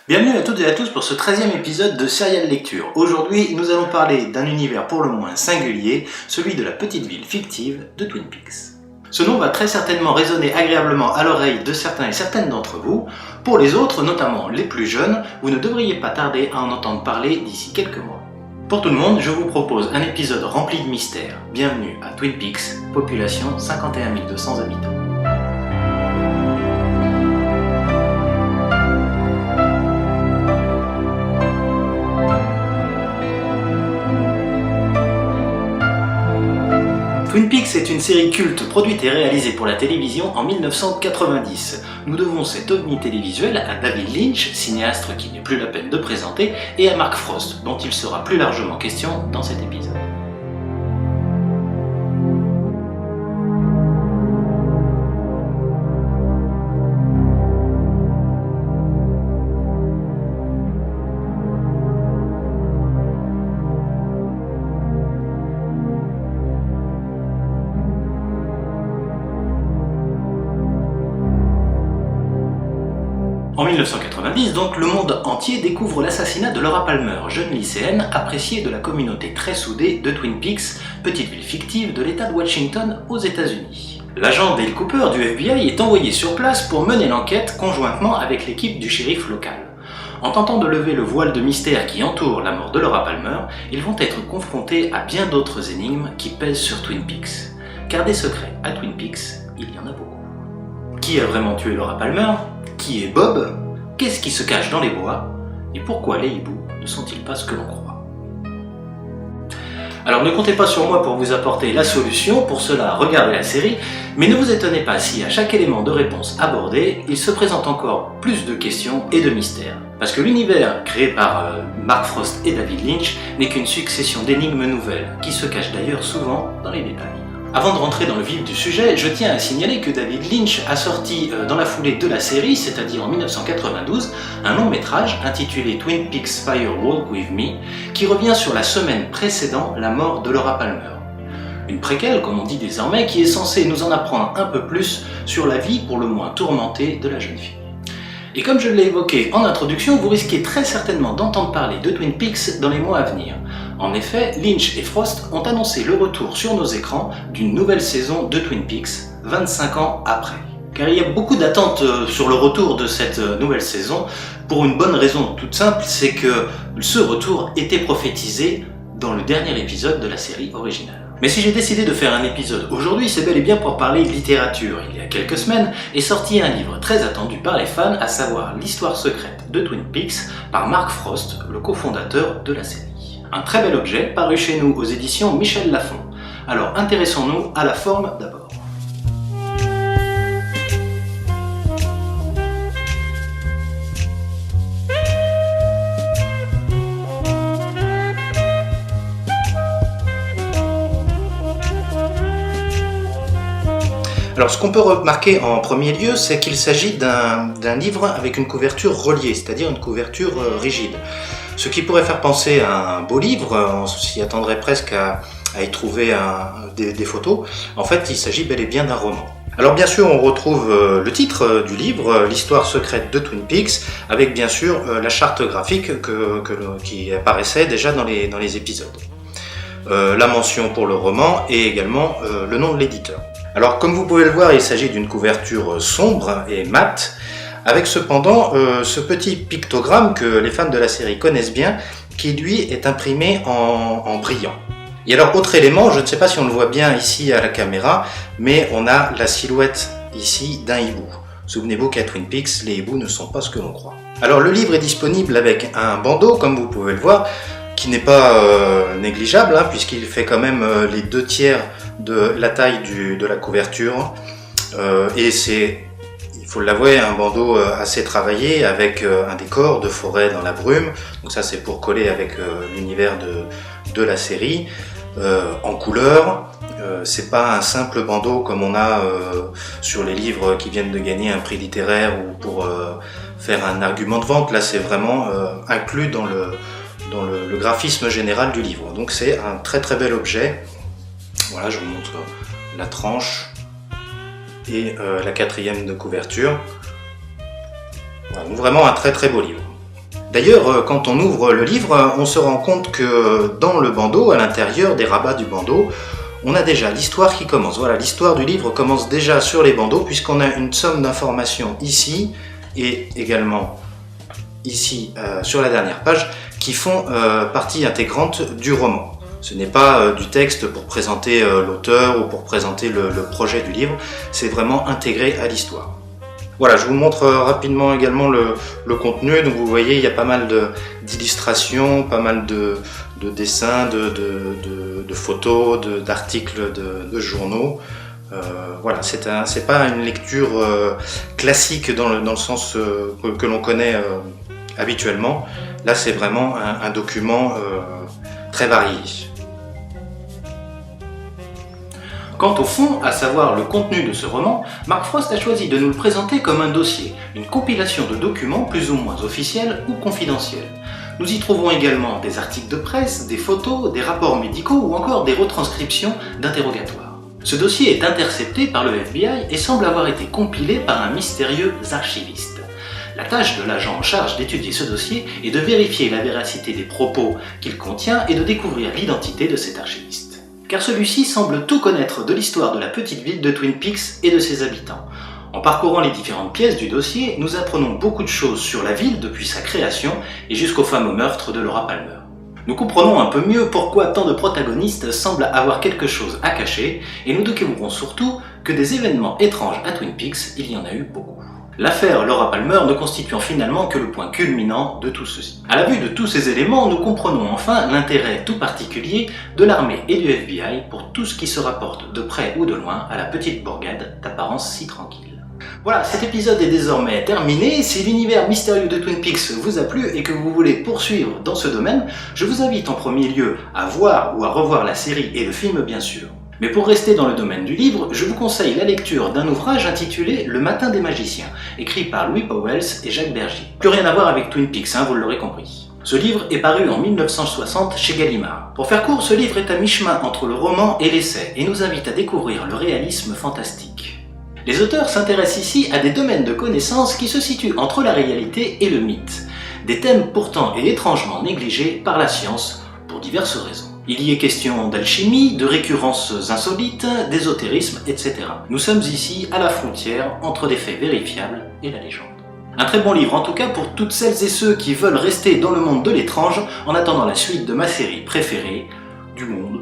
Bienvenue à toutes et à tous pour ce 13e épisode de Serial Lecture. Aujourd'hui, nous allons parler d'un univers pour le moins singulier, celui de la petite ville fictive de Twin Peaks. Ce nom va très certainement résonner agréablement à l'oreille de certains et certaines d'entre vous. Pour les autres, notamment les plus jeunes, vous ne devriez pas tarder à en entendre parler d'ici quelques mois. Pour tout le monde, je vous propose un épisode rempli de mystères. Bienvenue à Twin Peaks, population 51 200 habitants. Twin Peaks est une série culte produite et réalisée pour la télévision en 1990. Nous devons cet ovni télévisuel à David Lynch, cinéaste qui n'est plus la peine de présenter, et à Mark Frost, dont il sera plus largement question dans cet épisode. En 1990, donc, le monde entier découvre l'assassinat de Laura Palmer, jeune lycéenne appréciée de la communauté très soudée de Twin Peaks, petite ville fictive de l'État de Washington aux États-Unis. L'agent Dale Cooper du FBI est envoyé sur place pour mener l'enquête conjointement avec l'équipe du shérif local. En tentant de lever le voile de mystère qui entoure la mort de Laura Palmer, ils vont être confrontés à bien d'autres énigmes qui pèsent sur Twin Peaks. Car des secrets à Twin Peaks, il y en a beaucoup. Qui a vraiment tué Laura Palmer ? Qui est Bob ? Qu'est-ce qui se cache dans les bois ? Et pourquoi les hiboux ne sont-ils pas ce que l'on croit ? Alors ne comptez pas sur moi pour vous apporter la solution, pour cela regardez la série, mais ne vous étonnez pas si à chaque élément de réponse abordé, il se présente encore plus de questions et de mystères. Parce que l'univers créé par Mark Frost et David Lynch n'est qu'une succession d'énigmes nouvelles, qui se cachent d'ailleurs souvent dans les détails. Avant de rentrer dans le vif du sujet, je tiens à signaler que David Lynch a sorti dans la foulée de la série, c'est-à-dire en 1992, un long métrage intitulé Twin Peaks Fire Walk With Me, qui revient sur la semaine précédant la mort de Laura Palmer. Une préquelle, comme on dit désormais, qui est censée nous en apprendre un peu plus sur la vie pour le moins tourmentée de la jeune fille. Et comme je l'ai évoqué en introduction, vous risquez très certainement d'entendre parler de Twin Peaks dans les mois à venir. En effet, Lynch et Frost ont annoncé le retour sur nos écrans d'une nouvelle saison de Twin Peaks, 25 ans après. Car il y a beaucoup d'attentes sur le retour de cette nouvelle saison, pour une bonne raison toute simple, c'est que ce retour était prophétisé dans le dernier épisode de la série originale. Mais si j'ai décidé de faire un épisode aujourd'hui, c'est bel et bien pour parler littérature. Il y a quelques semaines est sorti un livre très attendu par les fans, à savoir L'histoire secrète de Twin Peaks par Mark Frost, le cofondateur de la série. Un très bel objet paru chez nous aux éditions Michel Lafon. Alors intéressons-nous à la forme d'abord. Alors ce qu'on peut remarquer en premier lieu, c'est qu'il s'agit d'un livre avec une couverture reliée, c'est-à-dire une couverture rigide. Ce qui pourrait faire penser à un beau livre, on s'y attendrait presque à y trouver des photos. En fait, il s'agit bel et bien d'un roman. Alors bien sûr, on retrouve le titre du livre, L'histoire secrète de Twin Peaks, avec bien sûr la charte graphique qui apparaissait déjà dans les épisodes. La mention pour le roman et également le nom de l'éditeur. Alors comme vous pouvez le voir, il s'agit d'une couverture sombre et mate, avec cependant ce petit pictogramme que les fans de la série connaissent bien, qui lui est imprimé en brillant. Et alors autre élément, je ne sais pas si on le voit bien ici à la caméra, mais on a la silhouette ici d'un hibou. Souvenez-vous qu'à Twin Peaks, les hiboux ne sont pas ce que l'on croit. Alors le livre est disponible avec un bandeau, comme vous pouvez le voir, qui n'est pas négligeable, puisqu'il fait quand même les 2/3 de la taille de la couverture. Et c'est, il faut l'avouer, un bandeau assez travaillé, avec un décor de forêt dans la brume. Donc ça, c'est pour coller avec l'univers de la série. En couleur, c'est pas un simple bandeau comme on a sur les livres qui viennent de gagner un prix littéraire ou pour faire un argument de vente. Là, c'est vraiment inclus dans le graphisme général du livre. Donc c'est un très très bel objet. Voilà, je vous montre la tranche et la 4e de couverture. Voilà, donc vraiment un très très beau livre. D'ailleurs, quand on ouvre le livre, on se rend compte que dans le bandeau, à l'intérieur des rabats du bandeau, on a déjà l'histoire qui commence. Voilà, l'histoire du livre commence déjà sur les bandeaux puisqu'on a une somme d'informations ici et également ici sur la dernière page qui font partie intégrante du roman. Ce n'est pas du texte pour présenter l'auteur ou pour présenter le projet du livre, c'est vraiment intégré à l'histoire. Voilà, je vous montre rapidement également le contenu. Donc vous voyez, il y a pas mal d'illustrations, pas mal de dessins, de photos, d'articles de journaux. Voilà, c'est pas une lecture classique dans le sens que l'on connaît habituellement. Là, c'est vraiment un document très varié. Quant au fond, à savoir le contenu de ce roman, Mark Frost a choisi de nous le présenter comme un dossier, une compilation de documents plus ou moins officiels ou confidentiels. Nous y trouvons également des articles de presse, des photos, des rapports médicaux ou encore des retranscriptions d'interrogatoires. Ce dossier est intercepté par le FBI et semble avoir été compilé par un mystérieux archiviste. La tâche de l'agent en charge d'étudier ce dossier est de vérifier la véracité des propos qu'il contient et de découvrir l'identité de cet archiviste. Car celui-ci semble tout connaître de l'histoire de la petite ville de Twin Peaks et de ses habitants. En parcourant les différentes pièces du dossier, nous apprenons beaucoup de choses sur la ville depuis sa création et jusqu'au fameux meurtre de Laura Palmer. Nous comprenons un peu mieux pourquoi tant de protagonistes semblent avoir quelque chose à cacher et nous découvrons surtout que des événements étranges à Twin Peaks, il y en a eu beaucoup. L'affaire Laura Palmer ne constituant finalement que le point culminant de tout ceci. À la vue de tous ces éléments, nous comprenons enfin l'intérêt tout particulier de l'armée et du FBI pour tout ce qui se rapporte de près ou de loin à la petite bourgade d'apparence si tranquille. Voilà, cet épisode est désormais terminé. Si l'univers mystérieux de Twin Peaks vous a plu et que vous voulez poursuivre dans ce domaine, je vous invite en premier lieu à voir ou à revoir la série et le film bien sûr. Mais pour rester dans le domaine du livre, je vous conseille la lecture d'un ouvrage intitulé Le Matin des Magiciens, écrit par Louis Pauwels et Jacques Bergier. Plus rien à voir avec Twin Peaks, vous l'aurez compris. Ce livre est paru en 1960 chez Gallimard. Pour faire court, ce livre est à mi-chemin entre le roman et l'essai et nous invite à découvrir le réalisme fantastique. Les auteurs s'intéressent ici à des domaines de connaissances qui se situent entre la réalité et le mythe, des thèmes pourtant et étrangement négligés par la science pour diverses raisons. Il y est question d'alchimie, de récurrences insolites, d'ésotérisme, etc. Nous sommes ici à la frontière entre des faits vérifiables et la légende. Un très bon livre en tout cas pour toutes celles et ceux qui veulent rester dans le monde de l'étrange en attendant la suite de ma série préférée, Du monde